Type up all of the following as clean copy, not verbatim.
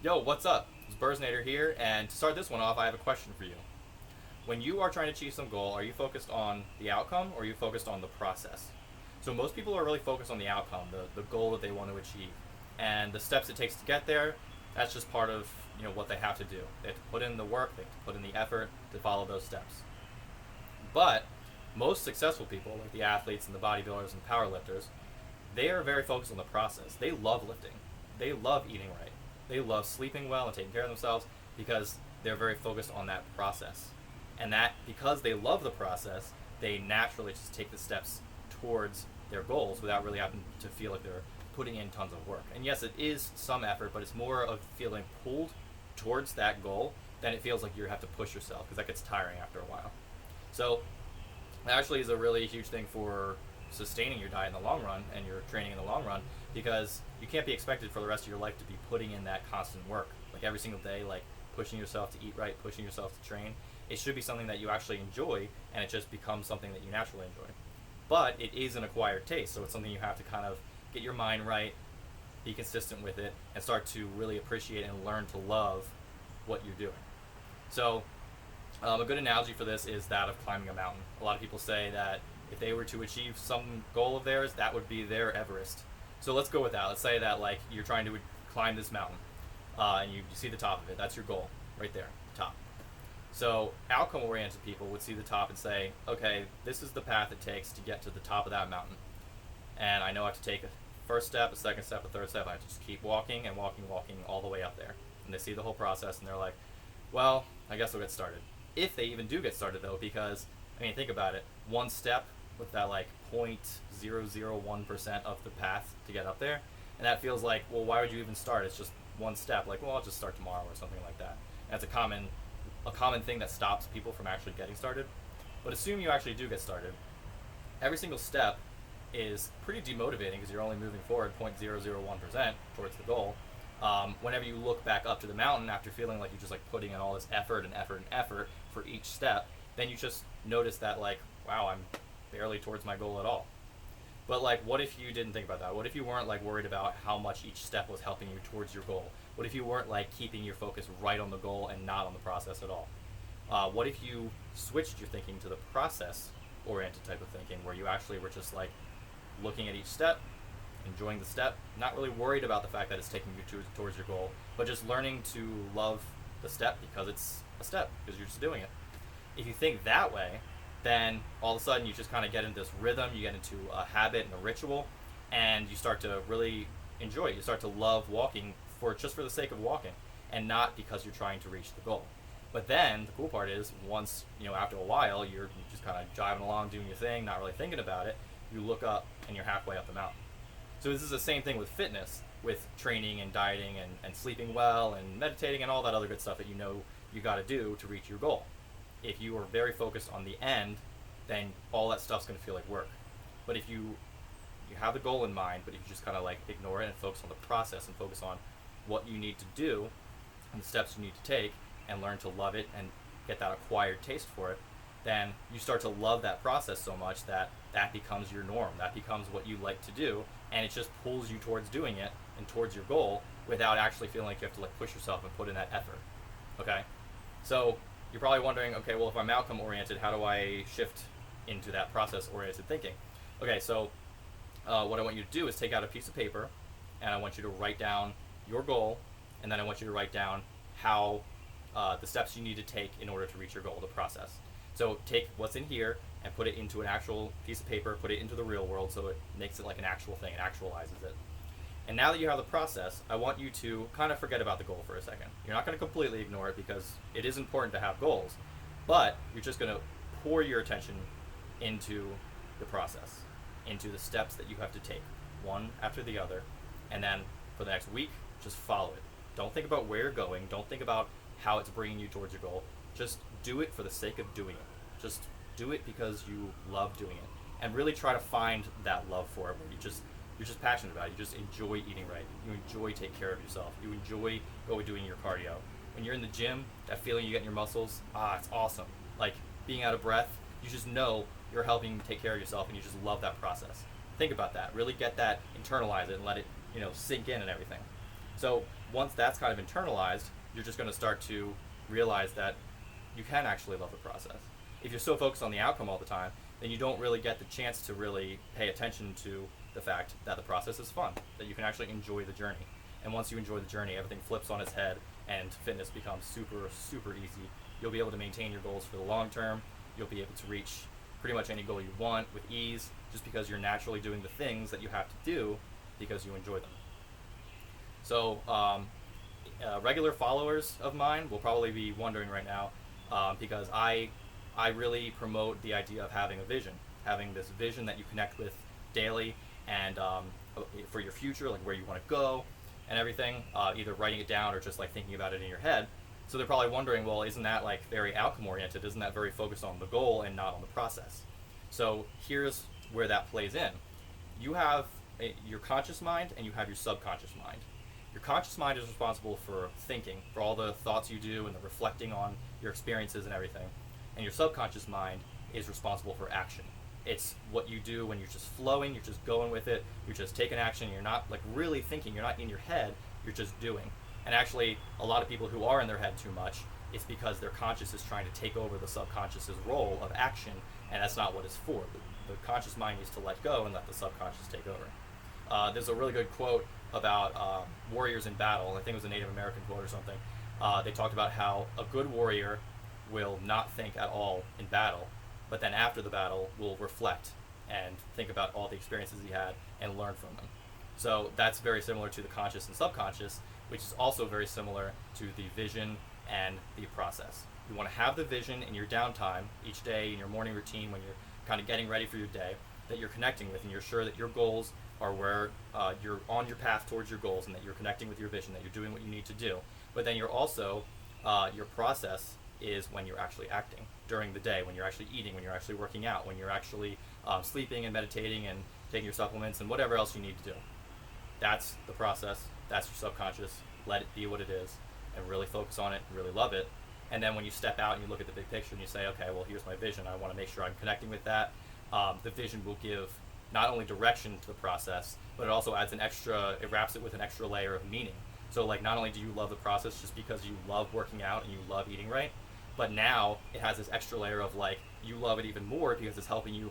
Yo, what's up? It's Bursnator here, and to start this one off, I have a question for you. When you are trying to achieve some goal, are you focused on the outcome or are you focused on the process? So most people are really focused on the outcome, the goal that they want to achieve. And the steps it takes to get there, that's just part of what they have to do. They have to put in the work, they have to put in the effort to follow those steps. But most successful people, like the athletes and the bodybuilders and powerlifters, they are very focused on the process. They love lifting. They love eating right. They love sleeping well and taking care of themselves because they're very focused on that process. And that because they love the process, they naturally just take the steps towards their goals without really having to feel like they're putting in tons of work. And yes, it is some effort, but it's more of feeling pulled towards that goal than it feels like you have to push yourself because that gets tiring after a while. So that actually is a really huge thing for sustaining your diet in the long run and your training in the long run because you can't be expected for the rest of your life to be putting in that constant work like every single day, like pushing yourself to eat right, pushing yourself to train. It should be something that you actually enjoy, and it just becomes something that you naturally enjoy. But it is an acquired taste, so it's something you have to kind of get your mind right, be consistent with it, and start to really appreciate and learn to love what you're doing. So a good analogy for this is that of climbing a mountain. A lot of people say that if they were to achieve some goal of theirs, that would be their Everest. So let's go with that. Let's say that like you're trying to climb this mountain, and you see the top of it. That's your goal, right there, top. So outcome-oriented people would see the top and say, okay, this is the path it takes to get to the top of that mountain, and I know I have to take a first step, a second step, a third step. I have to just keep walking and walking, walking all the way up there. And they see the whole process, and they're like, well, I guess we'll get started. If they even do get started, though, because I mean, think about it. One step with that like 0.001% of the path to get up there, and that feels like, well, why would you even start? It's just one step. Like, well, I'll just start tomorrow or something like that. And that's a common thing that stops people from actually getting started. But assume you actually do get started. Every single step is pretty demotivating because you're only moving forward 0.001% towards the goal. Whenever you look back up to the mountain after feeling like you're just like putting in all this effort and effort and effort for each step, then you just notice that like, wow, I'm barely towards my goal at all. But like, what if you didn't think about that? What if you weren't like worried about how much each step was helping you towards your goal? What if you weren't like keeping your focus right on the goal and not on the process at all? What if you switched your thinking to the process-oriented type of thinking, where you actually were just like looking at each step, enjoying the step, not really worried about the fact that it's taking you towards your goal, but just learning to love the step because it's a step, because you're just doing it. If you think that way, then all of a sudden you just kind of get into this rhythm, you get into a habit and a ritual, and you start to really enjoy it. You start to love walking for the sake of walking, and not because you're trying to reach the goal. But then the cool part is once, after a while, you're just kind of jiving along, doing your thing, not really thinking about it, you look up and you're halfway up the mountain. So this is the same thing with fitness, with training and dieting and sleeping well and meditating and all that other good stuff that you got to do to reach your goal. If you are very focused on the end, then all that stuff's going to feel like work. But if you have the goal in mind, but if you just kind of like ignore it and focus on the process and focus on what you need to do and the steps you need to take and learn to love it and get that acquired taste for it, then you start to love that process so much that that becomes your norm. That becomes what you like to do, and it just pulls you towards doing it and towards your goal without actually feeling like you have to like push yourself and put in that effort. Okay? So you're probably wondering, okay, well, if I'm outcome oriented, how do I shift into that process oriented thinking? Okay, so what I want you to do is take out a piece of paper, and I want you to write down your goal, and then I want you to write down how the steps you need to take in order to reach your goal, the process. So take what's in here and put it into an actual piece of paper, put it into the real world so it makes it like an actual thing, it actualizes it. And now that you have the process, I want you to kind of forget about the goal for a second. You're not going to completely ignore it because it is important to have goals, but you're just going to pour your attention into the process, into the steps that you have to take, one after the other, and then for the next week, just follow it. Don't think about where you're going. Don't think about how it's bringing you towards your goal. Just do it for the sake of doing it. Just do it because you love doing it, and really try to find that love for it where you're just passionate about it. You just enjoy eating right. You enjoy taking care of yourself. You enjoy doing your cardio. When you're in the gym, that feeling you get in your muscles, it's awesome. Like being out of breath, you just know you're helping take care of yourself, and you just love that process. Think about that. Really get that, internalize it, and let it sink in and everything. So once that's kind of internalized, you're just going to start to realize that you can actually love the process. If you're so focused on the outcome all the time, then you don't really get the chance to really pay attention to the fact that the process is fun, that you can actually enjoy the journey. And once you enjoy the journey, everything flips on its head and fitness becomes super, super easy. You'll be able to maintain your goals for the long term. You'll be able to reach pretty much any goal you want with ease, just because you're naturally doing the things that you have to do because you enjoy them. So regular followers of mine will probably be wondering right now, because I really promote the idea of having a vision, having this vision that you connect with daily, and for your future, like where you want to go and everything, either writing it down or just like thinking about it in your head. So they're probably wondering, well, isn't that like very outcome oriented? Isn't that very focused on the goal and not on the process? So here's where that plays in. You have your conscious mind and you have your subconscious mind. Your conscious mind is responsible for thinking, for all the thoughts you do and the reflecting on your experiences and everything. And your subconscious mind is responsible for action. It's what you do when you're just flowing, you're just going with it, you're just taking action, you're not like really thinking, you're not in your head, you're just doing. And actually, a lot of people who are in their head too much, it's because their conscious is trying to take over the subconscious's role of action, and that's not what it's for. The conscious mind needs to let go and let the subconscious take over. There's a really good quote about warriors in battle. I think it was a Native American quote or something. They talked about how a good warrior will not think at all in battle, but then after the battle will reflect and think about all the experiences he had and learn from them. So that's very similar to the conscious and subconscious, which is also very similar to the vision and the process. You want to have the vision in your downtime each day, in your morning routine, when you're kind of getting ready for your day, that you're connecting with, and you're sure that your goals are where you're on your path towards your goals, and that you're connecting with your vision, that you're doing what you need to do. But then you're also, your process is when you're actually acting during the day, when you're actually eating, when you're actually working out, when you're actually sleeping and meditating and taking your supplements and whatever else you need to do. That's the process. That's your subconscious. Let it be what it is and really focus on it, really love it. And then when you step out and you look at the big picture and you say, okay, well, here's my vision. I want to make sure I'm connecting with that. The vision will give not only direction to the process, but it also adds it wraps it with an extra layer of meaning. So like, not only do you love the process just because you love working out and you love eating right, but now it has this extra layer of like, you love it even more because it's helping you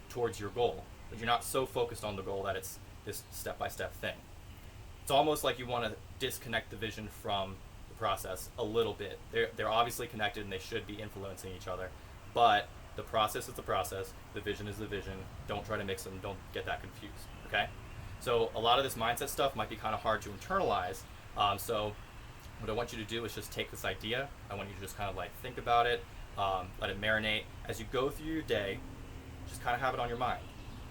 towards your goal. But you're not so focused on the goal that it's this step-by-step thing. It's almost like you want to disconnect the vision from the process a little bit. They're obviously connected and they should be influencing each other, but the process is the process, the vision is the vision. Don't try to mix them, don't get that confused, okay? So a lot of this mindset stuff might be kind of hard to internalize, so what I want you to do is just take this idea. I want you to just kind of like think about it, let it marinate. As you go through your day, just kind of have it on your mind.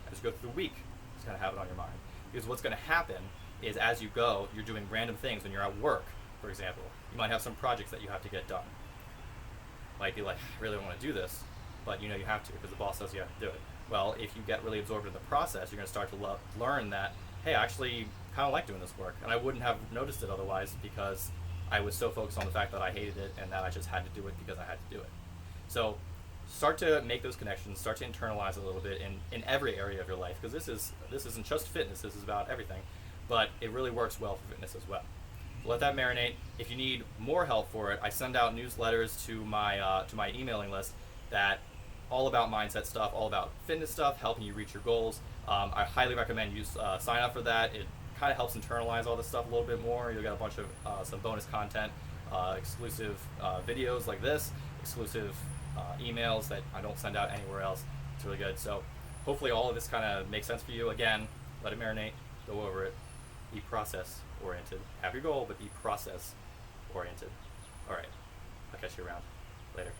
As you go through the week, just kind of have it on your mind. Because what's going to happen is as you go, you're doing random things. When you're at work, for example, you might have some projects that you have to get done. Might be like, I really don't want to do this, but you know you have to because the boss says you have to do it. Well, if you get really absorbed in the process, you're going to start to learn that, hey, I actually kind of like doing this work. And I wouldn't have noticed it otherwise because I was so focused on the fact that I hated it and that I just had to do it because I had to do it. So start to make those connections, start to internalize a little bit in every area of your life, because this isn't just fitness, this is about everything, but it really works well for fitness as well. So let that marinate. If you need more help for it, I send out newsletters to my emailing list that all about mindset stuff, all about fitness stuff, helping you reach your goals. I highly recommend you sign up for that. It kind of helps internalize all this stuff a little bit more. You'll get a bunch of some bonus content, exclusive videos like this, exclusive emails that I don't send out anywhere else. It's really good. So hopefully all of this kind of makes sense for you. Again, let it marinate, go over it, be process oriented. Have your goal, but be process oriented. All right, I'll catch you around later.